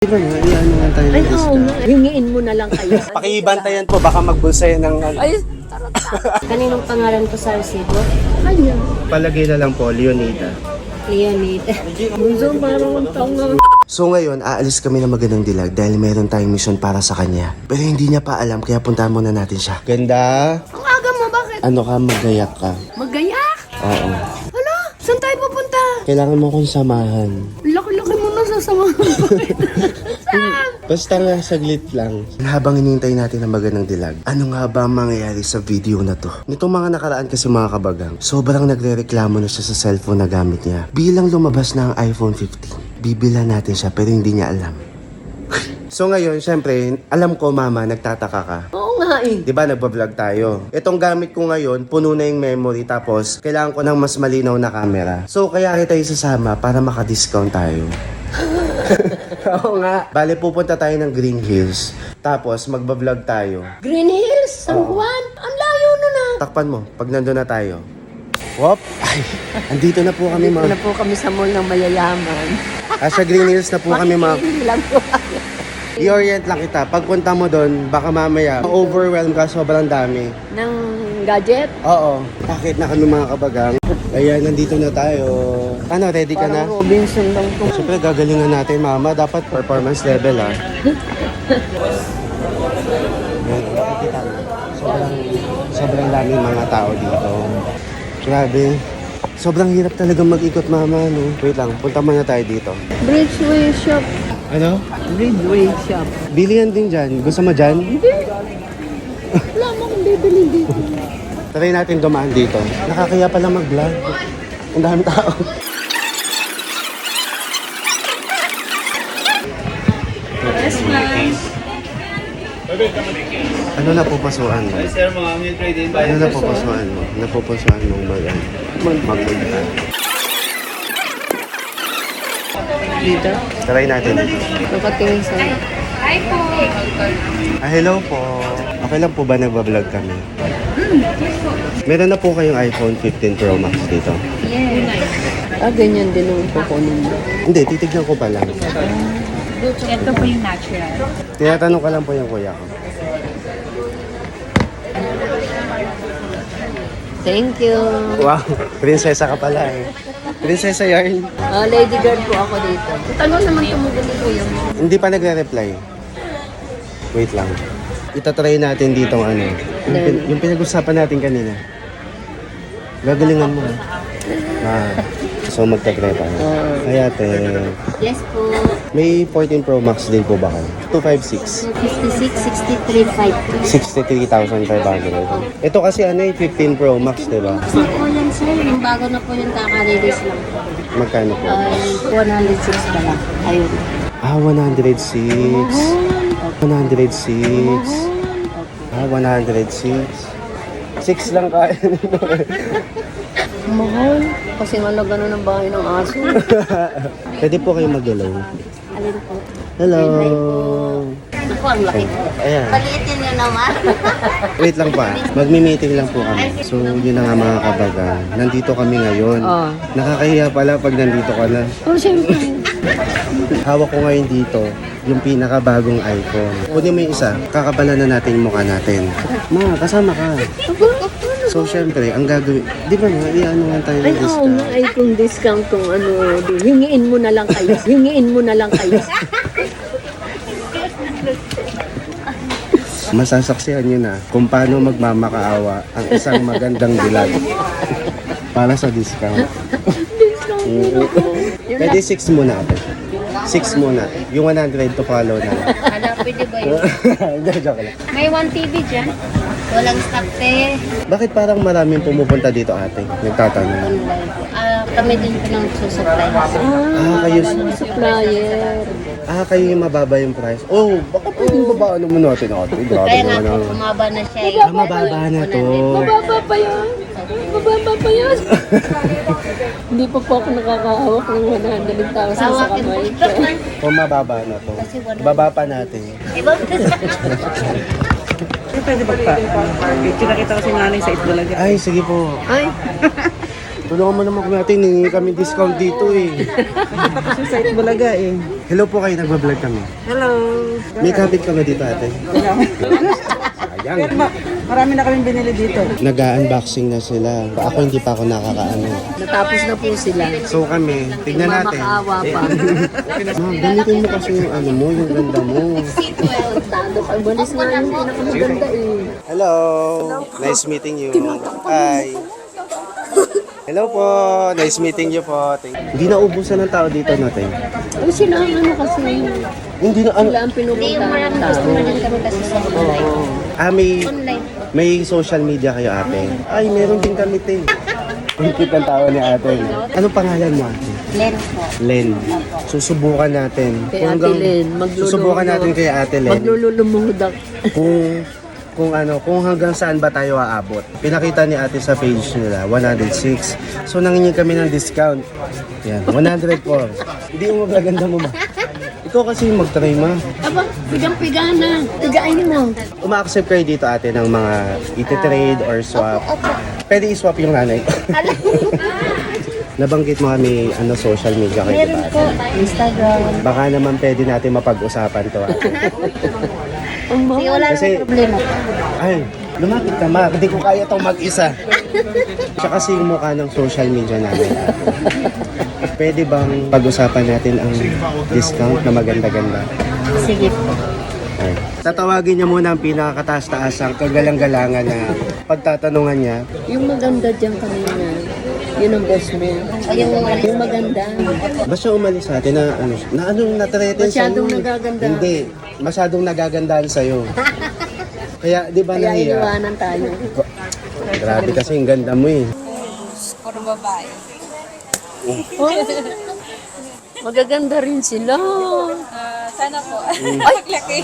Di ba nga, ano nga tayo Ay, ng oo nga. Hingiin mo na lang kayo. Pakibantayan po, baka magbulsa yan ng Ay, tarot. Kaninong pangalan ko sa resibo? Kanya. palagay na lang po, Leonida. Leonid. Bunso, parang ang tanga. So ngayon, aalis kami ng Magandang Dilag dahil meron tayong mission para sa kanya. Pero hindi niya pa alam, kaya puntahan muna natin siya. Ganda! Ang aga mo, bakit? Ano ka, magayak ka? Magayak? Oo. Hala, saan tayo pupunta? Kailangan mo akong samahan. Laki-laki mo na sasamahan ko. Saan? Basta nga, saglit lang. Habang hinihintay natin ang Magandang Dilag, ano nga ba ang mangyayari sa video na to? Nitong mga nakaraan kasi mga kabagang, sobrang nagre-reklamo na siya sa cellphone na gamit niya. Bilang lumabas na ang iPhone 15, bibila natin siya pero hindi niya alam. So ngayon, syempre, alam ko mama, nagtataka ka. Oo nga eh. Di ba nagbablog tayo? Itong gamit ko ngayon, puno na yung memory tapos kailangan ko ng mas malinaw na camera. So kaya kita isasama para maka-discount tayo. Oo nga. Bale, pupunta tayo ng Green Hills. Tapos magbablog tayo. Green Hills, San Juan. Ang layo na na. Takpan mo, pag nandun na tayo. Wop! Ay, andito na po kami Dito na mga... po kami sa mall ng mayayaman. Sa Green Hills na po kami mga... Hindi lang po. I-orient lang kita. Pagpunta mo doon, baka mamaya overwhelm ka, sobrang dami. Ng gadget? Oo. Bakit na kami mga kabagang? Ayan, nandito na tayo. Ano, ready ka na? Parang Robinson lang po. Siyempre, gagalingan natin, mama. Dapat performance level, ah. Ayan, nakikita mo. Sobrang daming mga tao dito. Grabe. Sobrang hirap talaga mag-ikot, mama, no? Wait lang, punta muna tayo dito. Bridgeway Shop. Ano? Bridgeway Shop. Bilihan din dyan. Gusto mo dyan? Hindi. Wala mo akong bibili dito. Try natin dumaan dito. Nakakaya pala mag-vlog. Ang dami tao. Yes, ma'am. Ano na pupasuan mo? Sir, mga may trade in Ano na pupasuan mo? Napupusuan mong magpunta. Dito? Try natin dito. Nakatingin sa... Hello po. Okay lang po ba nagbablog kami? Meron na po kayong iPhone 15 Pro Max dito? Ganyan din ang kukunin mo. Hindi, titignan ko pa lang. Ito po yung natural. Tinatanong ka lang po yung kuya ko. Thank you. Wow, prinsesa ka pala eh. Prinsesa yarn. Lady guard po ako dito. Tanong naman tumugin ni Kuya mo. Hindi pa nagre-reply. Wait lang. Itatry natin dito ang ano. Yung pinag-usapan natin kanina. Gagalingan mo. So magta-try pa. Ay ate, Yes po. may 14 Pro Max din po ba kayo? 256. 56, 63, 63,500. Ito kasi ano eh, 15 Pro Max, di ba? Saan po yan sir? Yung bago na po yung kaka-release lang po. Magkano po? Ay, 106 pa lang. Ayun. 106. 106. 106. 6 lang kaya. Mahal. Kasi nga na gano'n ang bahay ng aso. Pwede po kayo mag-hello. Alin po? Hello. Ito po, ang laki po. Ayan. Paliitin nyo naman. Wait lang pa. Magmi-meeting lang po kami. So, yun na nga mga kabaga. Nandito kami ngayon. Oh. Nakakahiya pala pag nandito ka na. Oh, syempre. Hawak ko ngayon dito yung pinakabagong iPhone. Kunin mo yung isa, kakapalan na natin yung mukha natin. Ma, kasama ka. So, syempre, ang gagawin... Di ba nga, i-ano nga tayo Ay, ng oo discount? nga, ay kung discount kung ano, hingiin mo na lang kayo. Hingiin mo na lang kayo. Masasaksihan nyo na kung paano magmamakaawa ang isang magandang dilag para sa discount. Discount mo na po. Pwede 6 muna ate. 6 muna. Yung 100 to follow na. Hala, pwede ba yun? Hindi, joke lang. May 1 TV dyan. Walang stock te. Bakit parang maraming pumupunta dito ate? Nagtatanong. Kami din po nang susupply. Kayo, Supplier. kayo yung mababa yung price. Oh, baka pwedeng babaan naman natin ate. Grabe Kaya nga naman po, ang... bumaba na siya. Mababa na to. Mababa pa yan. Mababa pa yan. Hindi pa po ako nakakahawak ng 100,000 sa kamay ko. Kung mababa na to. Baba pa natin. Diba? Pwede ba pa? Kinakita ko si nanay sa Itbulaga. Ay, sige po. Ay, Tulungan mo naman kami natin, hiningi kami discount dito eh. Kasi sa Bulaga eh. Hello po kayo, nagbablog kami. Hello. May kapit ka ba dito ate? Wala. Sayang. Pero marami na kaming binili dito. Nag-unboxing na sila. Ako hindi pa ako nakakaano. Natapos na po sila. So kami, tignan natin. Mamakaawa pa. Ma'am, gamitin mo kasi yung ano mo, yung ganda mo. Tado ka. Balis nga yung pinakamaganda eh. Hello. Nice meeting you. Hi. Hello po. Nice meeting you po. Hindi na ubusan ng tao dito natin. Ay, sila ang ano kasi. Hindi na ano. Sila ang Hindi, pinupuntahan maraming ng tao. customer din kami kasi sa online. May Online. may social media kayo ate. Ay, meron din kami te. Ang cute ng tao ni ate. Anong pangalan mo ate? Len po. Len. Susubukan natin. Kay Ate Len, Susubukan natin kay Ate Len. Maglululumudak. Kung hanggang saan ba tayo aabot. Pinakita ni ate sa page nila, 106. So nangingin kami ng discount. Yan, 104. Hindi mo magaganda mo ba? Ikaw kasi mag-try ma. Aba, pigang-piga na. Pigain mo. Uma-accept kayo dito ate ng mga iti-trade or swap. Pwede i-swap yung nanay ko. Nabanggit mo kami social media kayo, Meron diba? po. Instagram. Baka naman pwede natin mapag-usapan to ate. Ang Hindi, wala Kasi- namang problema po. Ay, lumapit ka ma. Hindi ko kaya itong mag-isa. Siya kasi yung mukha ng social media namin. Pwede bang pag-usapan natin ang discount na maganda-ganda? Sige po. Ay. Tatawagin niya muna ang pinakataas-taasang kagalang-galangan na pagtatanungan niya. Yung maganda dyan kanina, yun ang boss mo. Yung maganda. Basta umalis sa atin na anong natreten sa'yo? Masyadong nagaganda. Hindi. Masyadong nagagandaan sa'yo. Kaya, di ba Kaya nahiya? iniwanan tayo. Grabe kasi ang ganda mo eh. Puro babae. Oh, magaganda rin sila. Sana po. Maglaki.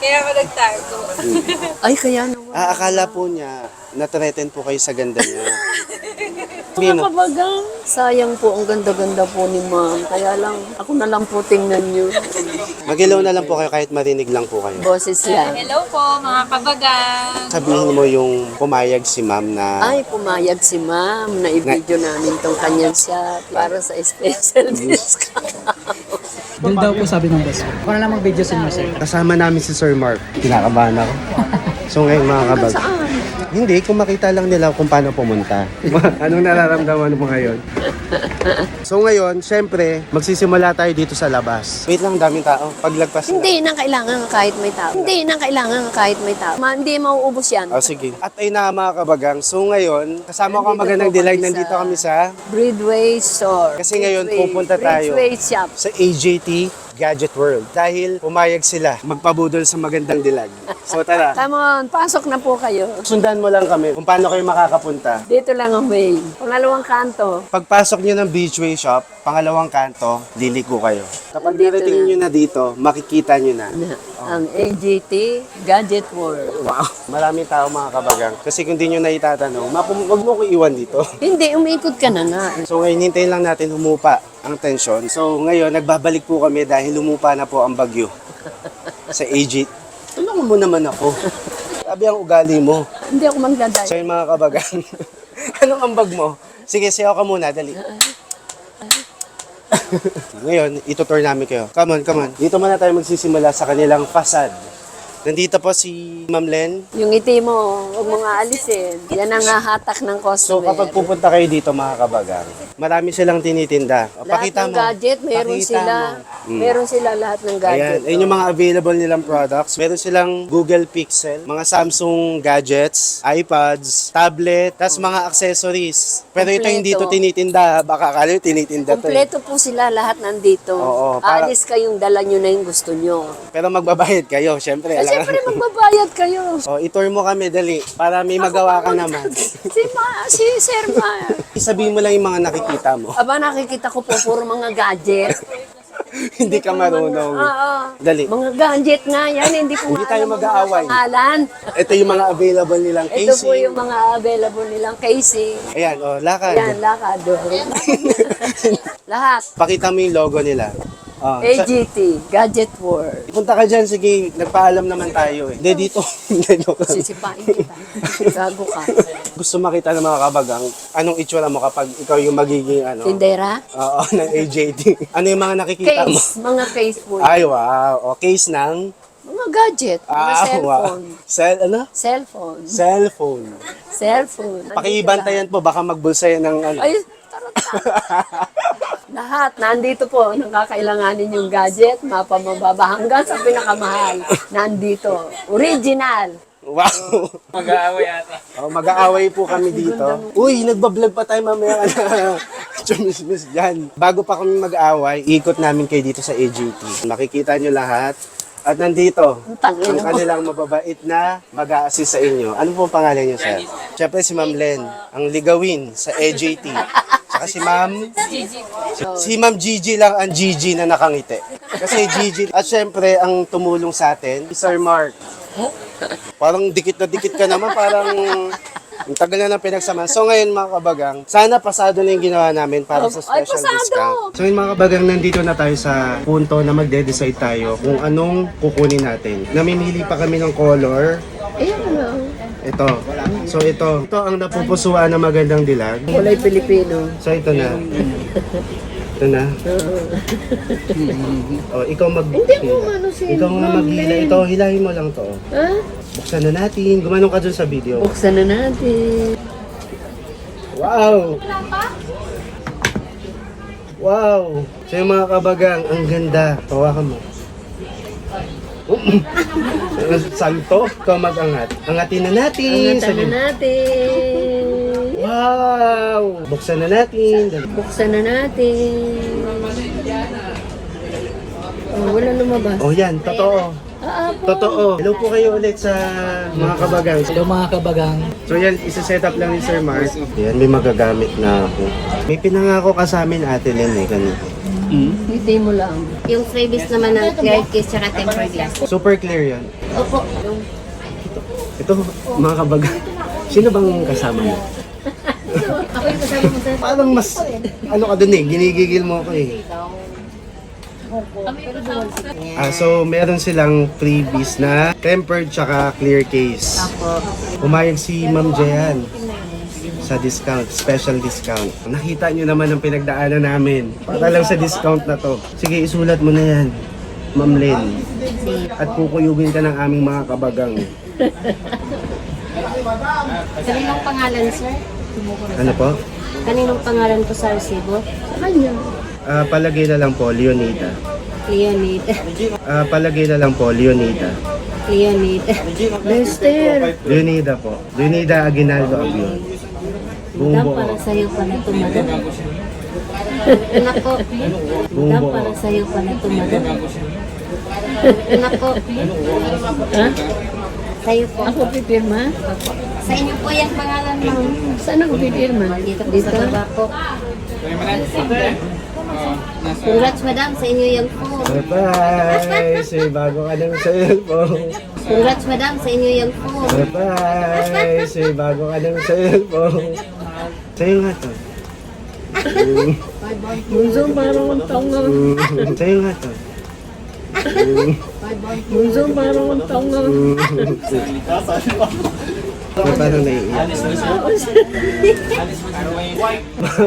Kaya ako nagtago. Ay, kaya naman. Akala po niya, na-threaten po kayo sa ganda niya. Mga kabagang. Sayang po, ang ganda-ganda po ni ma'am. Kaya lang, ako na lang po tingnan nyo. Magilaw na lang po kayo kahit marinig lang po kayo. Boses lang. Hello po, mga kabagan. Sabihin mo yung pumayag si ma'am na Ay, pumayag si ma'am na i-video namin tong kanyang shop para sa special discount. Doon daw po sabi ng boss. Ako na lang mag-video sa inyo, sir. kasama namin si Sir Mark. Kinakabahan ako. So ngayon mga kabag. Saan? Hindi, kung makita lang nila kung paano pumunta. Anong nararamdaman mo ngayon? So ngayon, syempre, magsisimula tayo dito sa labas. Wait lang, daming tao. Paglagpas na. Hindi na kailangan kahit may tao. Hindi na kailangan kahit may tao. Hindi mauubos yan. Oh, sige. At ay na mga kabagang. So ngayon, kasama ko ang magandang dilag. Nandito kami sa... Breedway Store. Kasi ngayon, Breedway- pupunta tayo. Breedway Shop. sa AJT Gadget World. Dahil pumayag sila magpabudol sa magandang dilag. So tara, Come on, pasok na po kayo. sundan mo lang kami kung paano kayo makakapunta. Dito lang ang way. Pangalawang kanto. Pagpasok nyo ng Beachway Shop, pangalawang kanto, liliko kayo. Kapag Dito narating na. nyo na dito, makikita nyo na. Ang AGT Gadget World. Wow! Maraming tao mga kabagang. Kasi kung di nyo na itatanong, wag mo ko iwan dito. Hindi, umiikot ka na nga. So ngayon, hintayin lang natin humupa ang tensyon. So ngayon, nagbabalik po kami dahil humupa na po ang bagyo sa AJT. Tulungan mo naman ako. Sabi ang ugali mo. Hindi ako magdaday. So yun mga kabagang, anong ambag mo? Sige, sayaw ka muna, dali. Ngayon, itutour namin kayo. Come on. Dito muna tayo magsisimula sa kanilang facade. Nandito po si Ma'am Len. Yung ngiti mo, huwag mo nga alisin. Yan ang hahatak ng So customer. kapag pupunta kayo dito mga kabagang, marami silang tinitinda. O, Lahat pakita ng mo. gadget, meron Pakita sila. mo. Meron sila lahat ng gadget. Ayan yung mga available nilang products. Meron silang Google Pixel, mga Samsung gadgets, iPads, tablet, tas mga accessories. Pero ito hindi ito Kompleto. tinitinda. Baka akala nyo tinitinda to. Kompleto po sila, lahat nandito. Oo, para- Alis kayong dala nyo na yung gusto nyo. Pero magbabayad kayo, syempre. Eh, siyempre magbabayad kayo. O, itour mo kami, dali. Para may magawa ka naman. Si Sir Ma. Sabihin mo lang yung mga nakikita mo. Aba, nakikita ko po puro mga gadget. Hindi ka marunong. Oo. Dali. Mga gadget nga yan, hindi ko Hindi nga tayo alam ang mga mag-aaway. pangalan. Ito yung mga available nilang Ito casing. po yung mga available nilang casing. Ayan, lakad. Yan, lakad. Lahat. Pakita mo yung logo nila. AGT, Gadget World. Punta ka dyan, sige, nagpaalam naman tayo eh. Hindi dito. Hindi, joke lang. Sisipain kita. Gago ka. Gusto makita ng mga kabagang, anong itsura mo kapag ikaw yung magiging ano? Tindera? Oo, ng AJT. Ano yung mga nakikita mo? Case. Mga case po. Ay, wow. O, case ng? Mga gadget. Mga cellphone. Ano? Cellphone. Cellphone. Cellphone. Pakibantayan po, baka magbulsa yan ng ano. Ay, tarot. Lahat, nandito po, nakakailanganin yung gadget, mapamababa hanggang sa pinakamahal. Nandito, original. Wow! Mag-aaway ata. Oh, mag-aaway po kami dito. Uy, nagbablog pa tayo mamaya na chumismis dyan. Bago pa kami mag-aaway, ikot namin kayo dito sa AJT. Makikita nyo lahat. At nandito, Tangina ang mo. kanilang mababait na mag-a-assist sa inyo. Ano po ang pangalan niyo, sir? Siyempre si Ma'am Len, ang ligawin sa AJT. Tsaka si Ma'am... Si Ma'am Gigi lang ang Gigi na nakangiti. Kasi Gigi... At syempre, ang tumulong sa atin, si Sir Mark. Parang dikit na dikit ka naman, parang... Ang tagal na ng pinagsamahan. So ngayon mga kabagang, sana pasado na yung ginawa namin para sa Ay, special pasado! discount. So ngayon mga kabagang, nandito na tayo sa punto na magde-decide tayo kung anong kukunin natin. Namimili pa kami ng color. Ayan na. Ito. So ito ang napupusuan na magandang dilag. Kulay Pilipino. So ito na. Ito na. Oh, ikaw mag... Hindi mo ano si Ikaw nga maghila. Ito, hilahin mo lang to. Ha? Buksan na natin. Gumanong ka dun sa video. Buksan na natin. Wow! Wow! So yung mga kabagang, ang ganda. Tawakan mo. Santo, ikaw mag-angat. Angatin na natin. Angatan na natin. Wow! Buksan na natin. Buksan na natin. Oh, wala lumabas. Oh yan, totoo. Po. Totoo. Hello po kayo ulit sa mga kabagang. Hello mga kabagang. So yan, isa-set up lang ni Sir Mark. Yan, may magagamit na ako. May pinangako ka sa amin, Ate Len, eh, kanina. Hindi mo lang. Yung freebies naman ng clear case tsaka tempered glass. Super clear yan. Opo. Ito, mga kabagang. Sino bang kasama mo? Ako yung kasama mo sa... Parang mas, ano ka dun eh, ginigigil mo ako eh. So meron silang freebies na tempered tsaka clear case. Pumayag si Ma'am Jayan sa discount, special discount. Nakita nyo naman ang pinagdaanan namin. Para lang sa discount na to. Sige, isulat mo na yan, Ma'am Len. At kukuyugin ka ng aming mga kabagang. Kaninong pangalan, sir? Ano po? Kaninong pangalan ko sa resibo? Kanya. Palagay na lang po, Leonida. Leonid. Palagay na lang po, Leonida. Leonid. Lester. Leonida po. Leonida Aguinaldo Abion. Buong Dam buo. para sa'yo pala ito, madam. Nako. Buong Dam buo. para sa'yo pala ito, madam. Nako. Ha? Sa'yo po. Ako pipirma? Sa inyo po yan pangalan, ma'am. Saan ako pipirma? Dito po sa baba po. Congrats, madam. Sa inyo yan po. Surprise! May bago ka ng cellphone. Congrats, madam. Sa inyo yan po. Surprise! May bago ka ng cellphone. Sa'yo nga to. Bunso, parang ang tanga. Sa'yo nga to. Bunso, parang ang tanga. Parang naiiyak.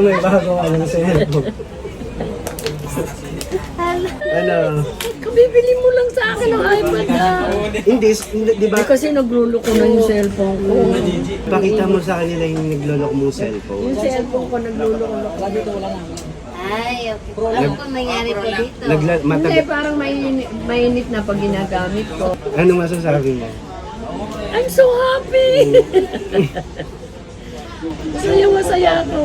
May bago ka ng cellphone. Ano? Kabibili mo lang sa akin ng iPad na. Hindi, di ba? Kasi nagluloko na yung cellphone ko. Pakita mo sa kanila yung naglolok mong cellphone. Yung cellphone ko nagluloko. Ay, okay. Ano po nangyari po dito? Hindi, parang mainit na pag ginagamit ko. Ano masasabi mo? I'm so happy! Masaya ako.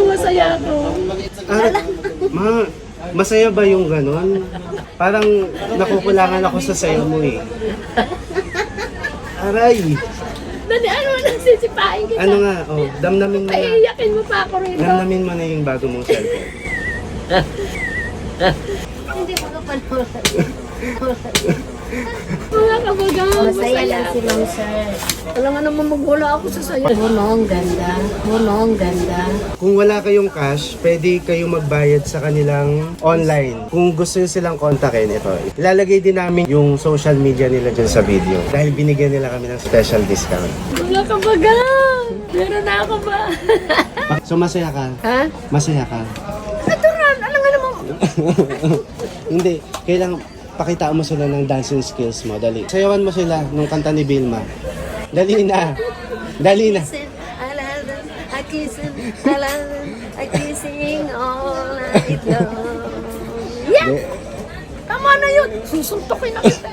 Masaya ako. Masaya ba yung ganon? Parang nakukulangan ako sa sayo mo eh. Aray! Dali, ano na sisipain kita? Ano nga, oh, damnamin mo na. Paiiyakin mo pa ako rito. Damnamin mo na yung bago mong cellphone. Hindi ko kapanood. Mga kabagang, Masaya lang si Ma'am Sir. Alam nga naman magwala ako sa saya. Ang ganda. Ang ganda. Kung wala kayong cash, pwede kayong magbayad sa kanilang online. Kung gusto nyo silang kontakin, ito. Ilalagay din namin yung social media nila dyan sa video. Dahil binigyan nila kami ng special discount. Mga kabagang, meron na ako ba? So masaya ka? Ha? Masaya ka? Natural, alam nga naman. Hindi, kailangan pakita mo sila ng dancing skills mo. Dali. Sayawan mo sila nung kanta ni Vilma. Dali na. Dali na. I kissing all night long. Yeah! Tama na yun! Susuntokin na kita.